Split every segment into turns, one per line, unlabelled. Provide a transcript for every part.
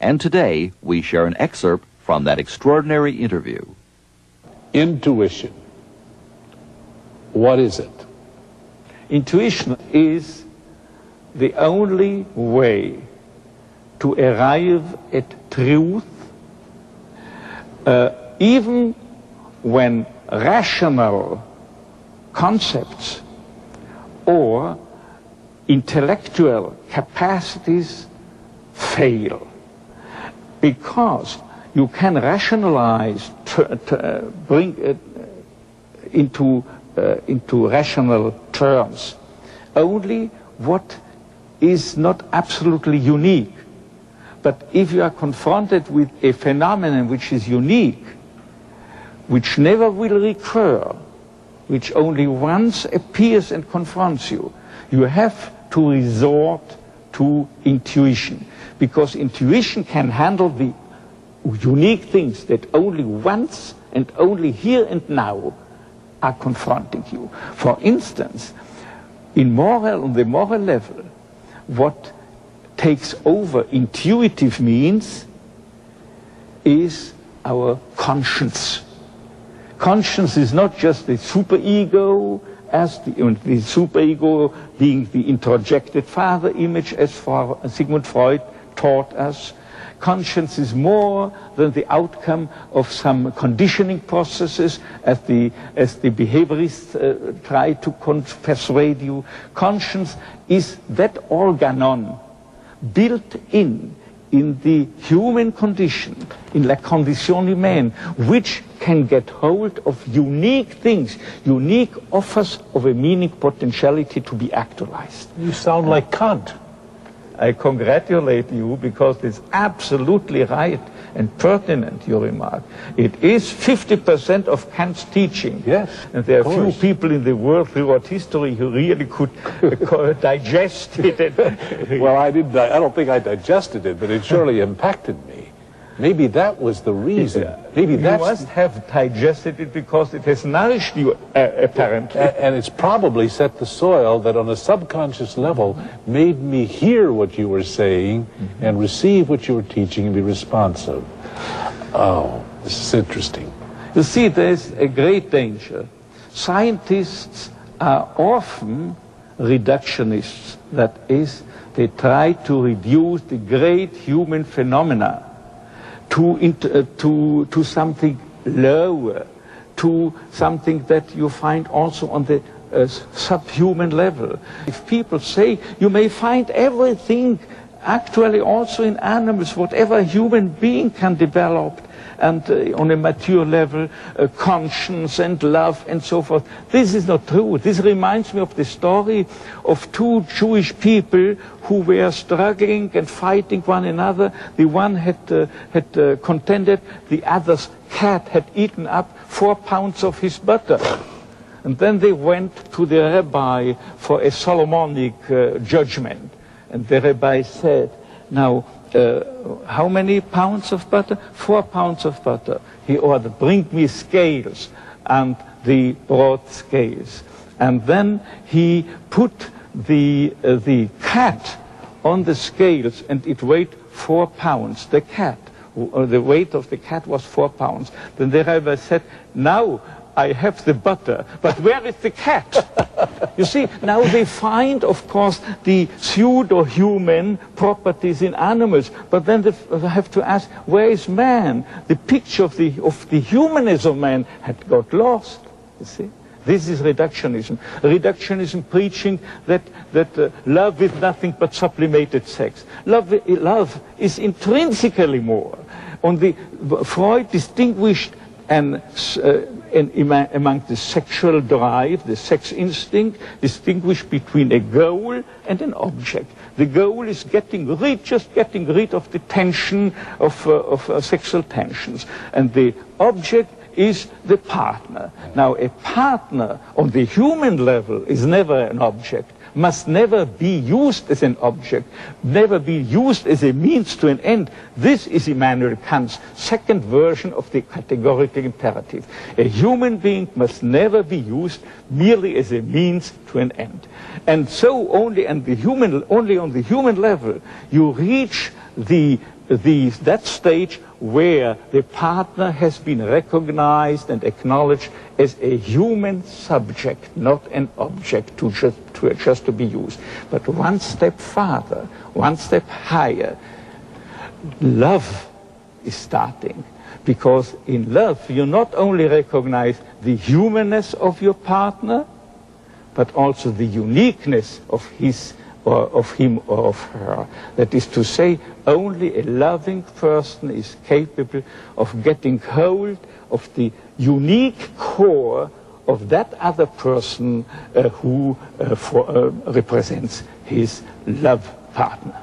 And today, we share an excerpt from that extraordinary interview.
Intuition. What is it?
Intuition is the only way to arrive at truth, even when rational concepts or intellectual capacities fail. Because you can rationalize, bring it into rational terms only what is not absolutely unique. But if you are confronted with a phenomenon which is unique, which never will recur, which only once appears and confronts you, you have to resort to intuition. Because intuition can handle the unique things that only once and only here and now are confronting you. For instance, on the moral level, what takes over intuitive means is our conscience. Conscience is not just the superego, as the superego being the introjected father image, as Sigmund Freud taught us. Conscience is more than the outcome of some conditioning processes, as the behaviorists try to persuade you. Conscience is that organon built in the human condition, in la condition humaine, which can get hold of unique things, unique offers of a meaning potentiality to be actualized.
You sound like Kant.
I congratulate you, because it's absolutely right and pertinent, your remark. It is 50% of Kant's teaching.
Yes,
and there are few people in the world throughout history who really could digest it.
Well, I don't think I digested it, but it surely impacted me. Maybe that was the reason. Maybe
you must have digested it because it has nourished you, apparently.
And it's probably set the soil that on a subconscious level made me hear what you were saying and receive what you were teaching and be responsive. Oh, this is interesting.
You see, there's a great danger. Scientists are often reductionists. That is, they try to reduce the great human phenomena to something lower, to something that you find also on the subhuman level. If people say you may find everything actually also in animals, whatever a human being can develop, and on a mature level, conscience and love and so forth. This is not true. This reminds me of the story of two Jewish people who were struggling and fighting one another. The one had contended, the other's cat had eaten up 4 pounds of his butter. And then they went to the rabbi for a Solomonic judgment. And the rabbi said, now, how many pounds of butter? 4 pounds of butter. He ordered, bring me scales. And they brought scales. And then he put the cat on the scales, and it weighed 4 pounds. The cat, the weight of the cat was 4 pounds. Then the rabbi said, now I have the butter, but where is the cat? You see, now they find, of course, the pseudo-human properties in animals, but then they have to ask, where is man? The picture of the humanness of man had got lost, you see. This is reductionism. Reductionism preaching that love is nothing but sublimated sex. Love is intrinsically more. Freud distinguished among the sexual drive, the sex instinct, distinguish between a goal and an object. The goal is just getting rid of the tension of sexual tensions, and the object is the partner. Now, a partner on the human level is never an object, must never be used as an object, never be used as a means to an end. This is Immanuel Kant's second version of the categorical imperative. A human being must never be used merely as a means to an end. And so only on the human level you reach the that stage where the partner has been recognized and acknowledged as a human subject, not an object just to be used. But one step farther, one step higher, love is starting. Because in love, you not only recognize the humanness of your partner, but also the uniqueness of his or of him or of her. That is to say, only a loving person is capable of getting hold of the unique core of that other person who represents his love partner.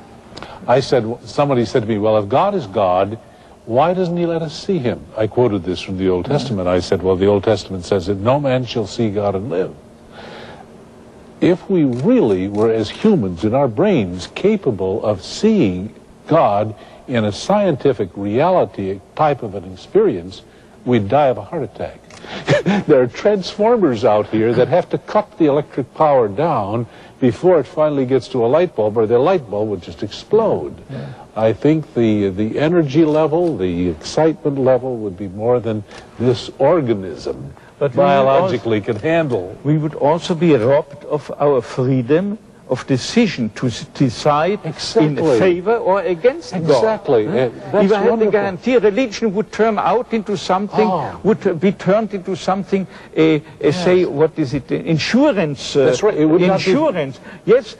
Somebody said to me, well, if God is God, why doesn't he let us see him? I quoted this from the Old Testament. I said, well, the Old Testament says that no man shall see God and live. If we really were, as humans in our brains, capable of seeing God in a scientific reality type of an experience, we'd die of a heart attack. There are transformers out here that have to cut the electric power down before it finally gets to a light bulb, or the light bulb would just explode. Yeah. I think the energy level, the excitement level would be more than this organism biologically can handle.
We would also be robbed of our freedom of decision to decide in favor or against God.
Exactly.
If I had the guarantee, religion would turn out into something, would be turned into something, say, what is it, insurance.
That's right. It would
insurance. Yes,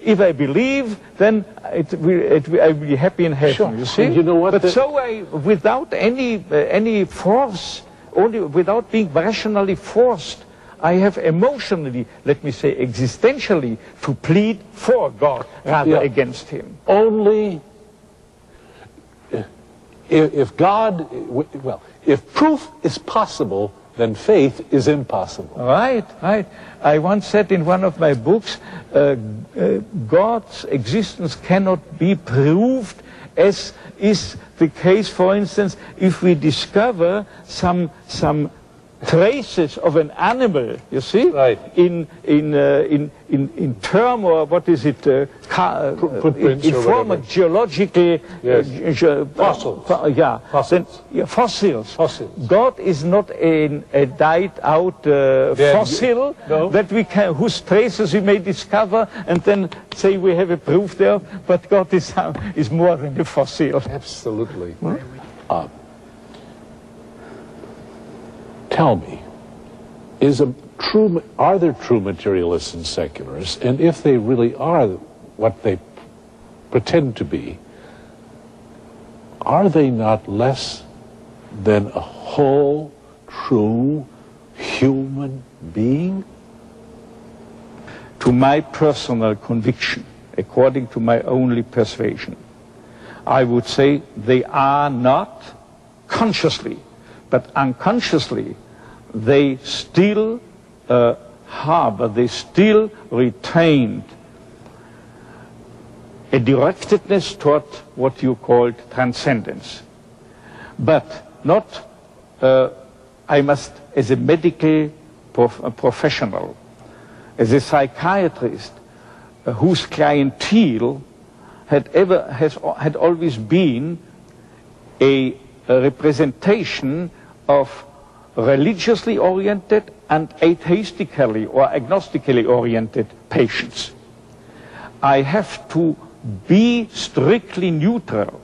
if I believe, then I will be happy in heaven,
sure.
You see?
You know what?
But without any force, only without being rationally forced, I have emotionally, let me say existentially, to plead for God rather against him.
Only if God, well, if proof is possible, then faith is impossible.
Right, right. I once said in one of my books, God's existence cannot be proved, as is the case, for instance, if we discover some traces of an animal, you see,
right.
in term, or what is it,
footprints
in form of geological
fossils.
Fossils. God is not a died out fossil that we can, whose traces we may discover and then say we have a proof there, but God is more than a fossil.
Absolutely. Tell me, are there true materialists and secularists? And if they really are what they pretend to be, are they not less than a whole, true, human being?
To my personal conviction, according to my only persuasion, I would say they are not consciously, but unconsciously, they still harbor, they still retained a directedness toward what you called transcendence. But not, I must, as a medical professional, as a psychiatrist, whose clientele had always been a representation of religiously oriented and atheistically or agnostically oriented patients. I have to be strictly neutral.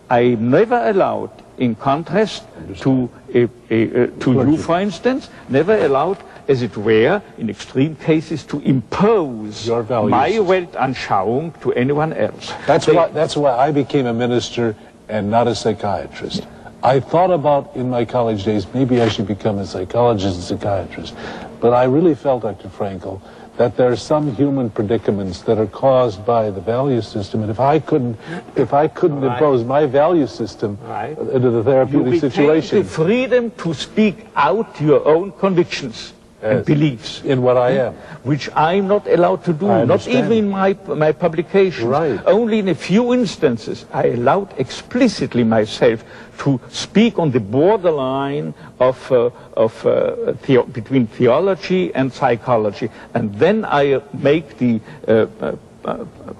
I'm never allowed, in contrast to you, for instance, never allowed, as it were, in extreme cases, to impose my Weltanschauung to anyone else.
That's why I became a minister and not a psychiatrist. I thought about in my college days, maybe I should become a psychologist and psychiatrist. But I really felt, Dr. Frankl, that there are some human predicaments that are caused by the value system. And if I couldn't impose my value system into the therapeutic situation.
You retain the freedom to speak out your own convictions and beliefs.
In what I am.
Which I'm not allowed to do, not even in my publications.
Right.
Only in a few instances I allowed explicitly myself to speak on the borderline between theology and psychology. And then I make the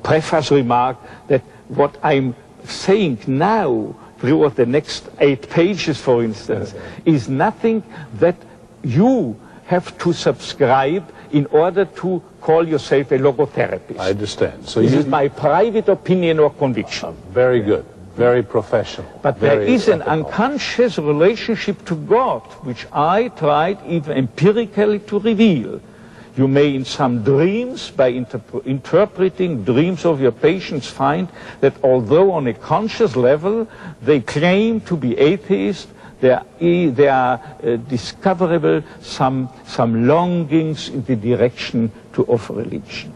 preface remark that what I'm saying now, throughout the next 8 pages, for instance, is nothing that you have to subscribe in order to call yourself a logotherapist.
I understand. So
this is my private opinion or conviction.
Very good. Very professional.
But there is an unconscious relationship to God, which I tried even empirically to reveal. You may in some dreams, by interpreting dreams of your patients, find that although on a conscious level they claim to be atheists, there are discoverable some longings in the direction of religion.